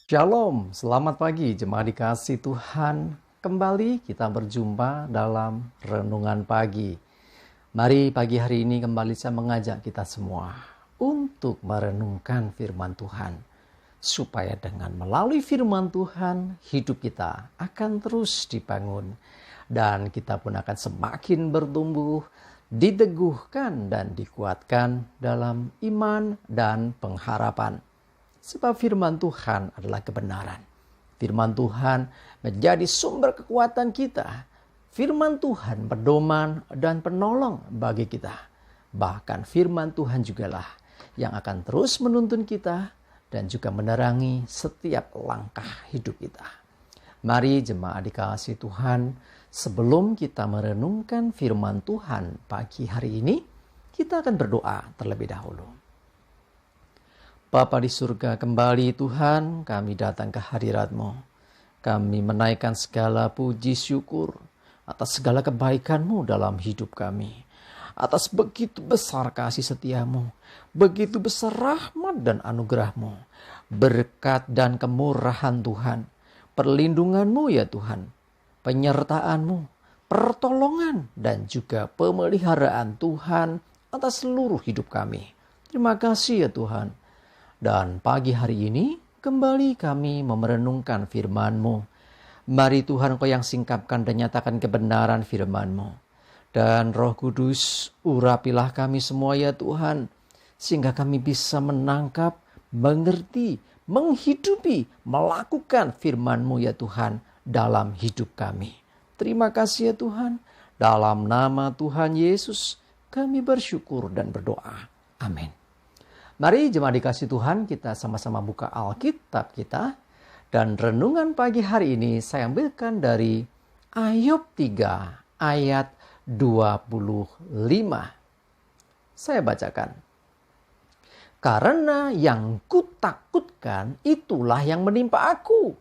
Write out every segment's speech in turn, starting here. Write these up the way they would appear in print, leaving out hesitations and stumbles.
Shalom, selamat pagi jemaat dikasih Tuhan. Kembali kita berjumpa dalam renungan pagi. Mari pagi hari ini kembali saya mengajak kita semua untuk merenungkan firman Tuhan. Supaya dengan melalui firman Tuhan, hidup kita akan terus dibangun. Dan kita pun akan semakin bertumbuh, diteguhkan dan dikuatkan dalam iman dan pengharapan. Sebab firman Tuhan adalah kebenaran. Firman Tuhan menjadi sumber kekuatan kita. Firman Tuhan pedoman dan penolong bagi kita. Bahkan firman Tuhan jugalah yang akan terus menuntun kita dan juga menerangi setiap langkah hidup kita. Mari jemaat dikasihi Tuhan, sebelum kita merenungkan firman Tuhan pagi hari ini, kita akan berdoa terlebih dahulu. Bapa di surga, kembali Tuhan, kami datang ke hadirat-Mu. Kami menaikkan segala puji syukur atas segala kebaikan-Mu dalam hidup kami. Atas begitu besar kasih setia-Mu, begitu besar rahmat dan anugerah-Mu, berkat dan kemurahan Tuhan, perlindungan-Mu ya Tuhan, penyertaan-Mu, pertolongan dan juga pemeliharaan Tuhan atas seluruh hidup kami. Terima kasih ya Tuhan. Dan pagi hari ini kembali kami merenungkan firman-Mu. Mari Tuhan Engkau yang singkapkan dan nyatakan kebenaran firman-Mu. Dan Roh Kudus urapilah kami semua ya Tuhan. Sehingga kami bisa menangkap, mengerti, menghidupi, melakukan firman-Mu ya Tuhan dalam hidup kami. Terima kasih ya Tuhan. Dalam nama Tuhan Yesus kami bersyukur dan berdoa. Amin. Mari jemaat dikasih Tuhan, kita sama-sama buka Alkitab kita. Dan renungan pagi hari ini saya ambilkan dari Ayub 3 ayat 25. Saya bacakan. Karena yang kutakutkan itulah yang menimpa aku.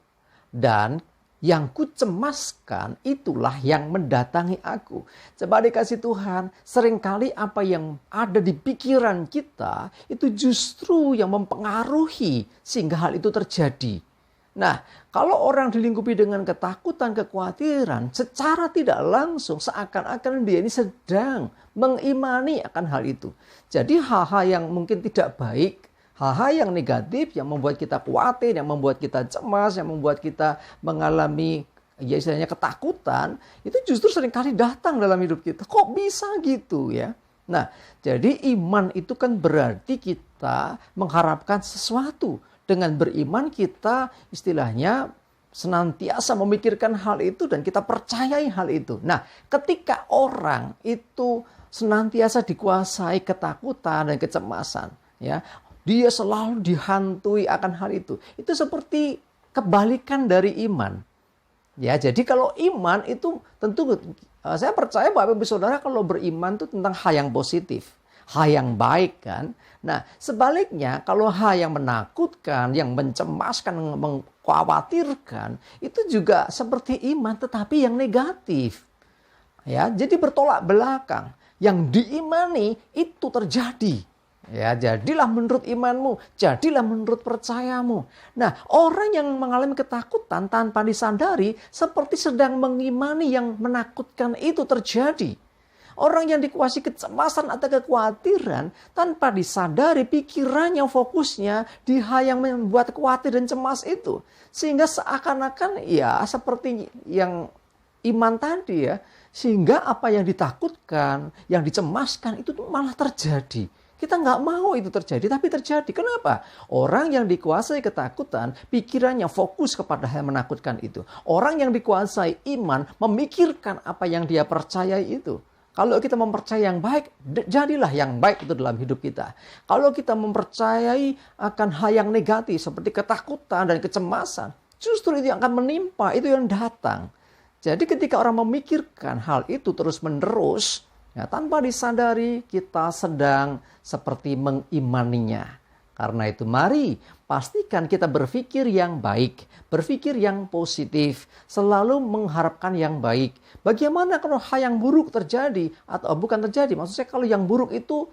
Dan yang kucemaskan itulah yang mendatangi aku. Coba dikasih Tuhan, seringkali apa yang ada di pikiran kita itu justru yang mempengaruhi sehingga hal itu terjadi. Nah, kalau orang dilingkupi dengan ketakutan, kekhawatiran, secara tidak langsung seakan-akan dia ini sedang mengimani akan hal itu. Jadi hal-hal yang mungkin tidak baik, hal-hal yang negatif yang membuat kita khawatir, yang membuat kita cemas, yang membuat kita mengalami ya istilahnya ketakutan, itu justru seringkali datang dalam hidup kita. Kok bisa gitu ya? Nah, jadi iman itu kan berarti kita mengharapkan sesuatu. Dengan beriman kita istilahnya senantiasa memikirkan hal itu dan kita percayai hal itu. Nah, ketika orang itu senantiasa dikuasai ketakutan dan kecemasan, ya, dia selalu dihantui akan hal itu. Itu seperti kebalikan dari iman. Ya, jadi kalau iman itu tentu saya percaya Bapak Ibu Saudara kalau beriman itu tentang hal yang positif, hal yang baik kan. Nah, sebaliknya kalau hal yang menakutkan, yang mencemaskan, mengkhawatirkan, itu juga seperti iman tetapi yang negatif. Ya, jadi bertolak belakang. Yang diimani itu terjadi. Ya, jadilah menurut imanmu, jadilah menurut percayamu. Nah, orang yang mengalami ketakutan tanpa disadari seperti sedang mengimani yang menakutkan itu terjadi. Orang yang dikuasai kecemasan atau kekhawatiran tanpa disadari pikirannya, fokusnya di hal yang membuat khawatir dan cemas itu. Sehingga seakan-akan ya seperti yang iman tadi ya. Sehingga apa yang ditakutkan, yang dicemaskan itu malah terjadi. Kita nggak mau itu terjadi, tapi terjadi. Kenapa? Orang yang dikuasai ketakutan, pikirannya fokus kepada hal yang menakutkan itu. Orang yang dikuasai iman, memikirkan apa yang dia percayai itu. Kalau kita mempercayai yang baik, jadilah yang baik itu dalam hidup kita. Kalau kita mempercayai akan hal yang negatif, seperti ketakutan dan kecemasan, justru itu yang akan menimpa, itu yang datang. Jadi ketika orang memikirkan hal itu terus-menerus, ya, tanpa disadari kita sedang seperti mengimaninya. Karena itu mari pastikan kita berpikir yang baik, berpikir yang positif, selalu mengharapkan yang baik. Bagaimana kalau hal yang buruk terjadi atau bukan terjadi? Maksud saya kalau yang buruk itu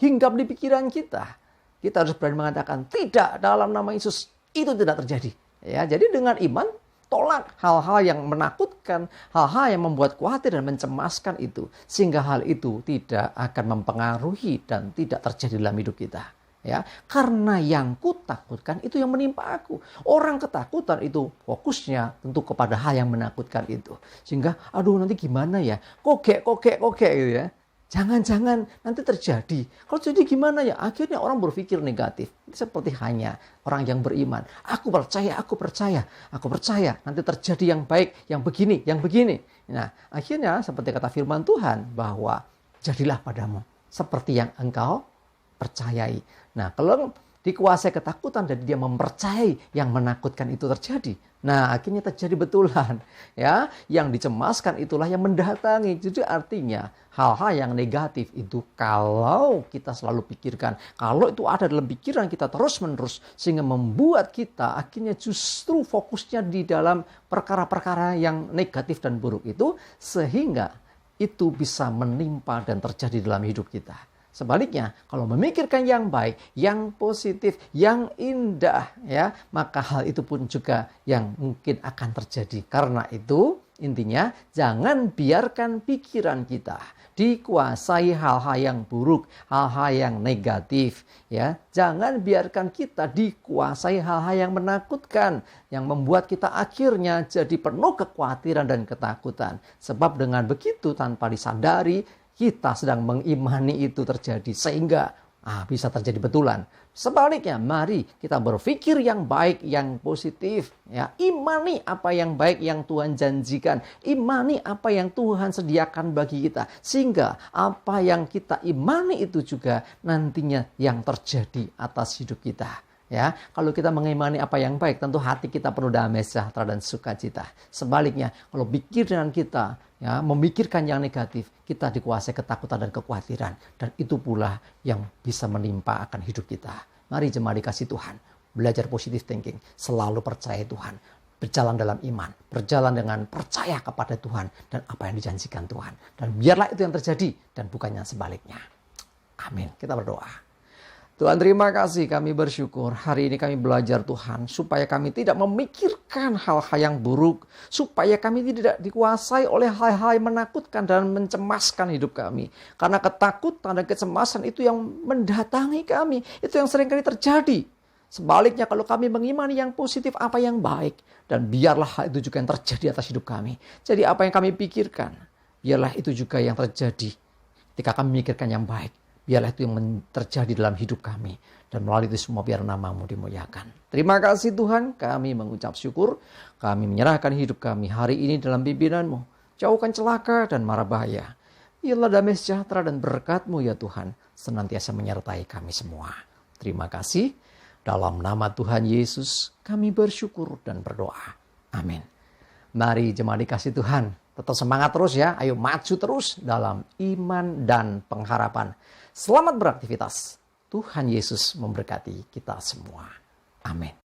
hinggap di pikiran kita. Kita harus berani mengatakan tidak dalam nama Yesus. itu tidak terjadi. Ya, jadi dengan iman tolak hal-hal yang menakutkan, hal-hal yang membuat khawatir dan mencemaskan itu, sehingga hal itu tidak akan mempengaruhi dan tidak terjadi dalam hidup kita. Ya, karena yang kutakutkan itu yang menimpa aku. Orang ketakutan itu fokusnya tentu kepada hal yang menakutkan itu. Sehingga aduh nanti gimana ya? Kogek gitu ya. Jangan-jangan nanti terjadi. Kalau jadi gimana ya? Akhirnya orang berpikir negatif. Seperti hanya orang yang beriman. Aku percaya nanti terjadi yang baik, yang begini. Nah, akhirnya seperti kata firman Tuhan bahwa jadilah padamu seperti yang engkau percayai. Nah, kalau dikuasai ketakutan dan dia mempercayai yang menakutkan itu terjadi. Nah, akhirnya terjadi betulan. Ya, yang dicemaskan itulah yang mendatangi. Jadi artinya hal-hal yang negatif itu kalau kita selalu pikirkan, kalau itu ada dalam pikiran kita terus-menerus sehingga membuat kita akhirnya justru fokusnya di dalam perkara-perkara yang negatif dan buruk itu, sehingga itu bisa menimpa dan terjadi dalam hidup kita. Sebaliknya, kalau memikirkan yang baik, yang positif, yang indah, ya, maka hal itu pun juga yang mungkin akan terjadi. Karena itu, intinya jangan biarkan pikiran kita dikuasai hal-hal yang buruk, hal-hal yang negatif, ya. Jangan biarkan kita dikuasai hal-hal yang menakutkan, yang membuat kita akhirnya jadi penuh kekhawatiran dan ketakutan. Sebab dengan begitu tanpa disadari, kita sedang mengimani itu terjadi sehingga bisa terjadi betulan. Sebaliknya, mari kita berpikir yang baik, yang positif. Ya, imani apa yang baik yang Tuhan janjikan. Imani apa yang Tuhan sediakan bagi kita. Sehingga apa yang kita imani itu juga nantinya yang terjadi atas hidup kita. Ya, kalau kita mengimani apa yang baik, tentu hati kita penuh damai sejahtera dan sukacita. Sebaliknya, kalau pikiran kita memikirkan yang negatif, kita dikuasai ketakutan dan kekhawatiran, dan itu pula yang bisa menimpa akan hidup kita. Mari jemaat dikasih Tuhan, belajar positive thinking, selalu percaya Tuhan, berjalan dalam iman, berjalan dengan percaya kepada Tuhan dan apa yang dijanjikan Tuhan, dan biarlah itu yang terjadi dan bukannya sebaliknya. Amin. Kita berdoa. Tuhan, terima kasih, kami bersyukur hari ini kami belajar Tuhan supaya kami tidak memikirkan hal-hal yang buruk, supaya kami tidak dikuasai oleh hal-hal yang menakutkan dan mencemaskan hidup kami. Karena ketakutan dan kecemasan itu yang mendatangi kami, itu yang seringkali terjadi. Sebaliknya kalau kami mengimani yang positif, apa yang baik, dan biarlah hal itu juga yang terjadi atas hidup kami. Jadi apa yang kami pikirkan, biarlah itu juga yang terjadi ketika kami memikirkan yang baik. Biarlah itu yang terjadi dalam hidup kami. Dan melalui itu semua biar nama-Mu dimuliakan. Terima kasih Tuhan, kami mengucap syukur. Kami menyerahkan hidup kami hari ini dalam pimpinanmu. Jauhkan celaka dan mara bahaya. Biarlah damai sejahtera dan berkat-Mu ya Tuhan, senantiasa menyertai kami semua. Terima kasih. Dalam nama Tuhan Yesus, kami bersyukur dan berdoa. Amin. Mari jemaat dikasih Tuhan, tetap semangat terus ya. Ayo maju terus dalam iman dan pengharapan. Selamat beraktivitas. Tuhan Yesus memberkati kita semua. Amin.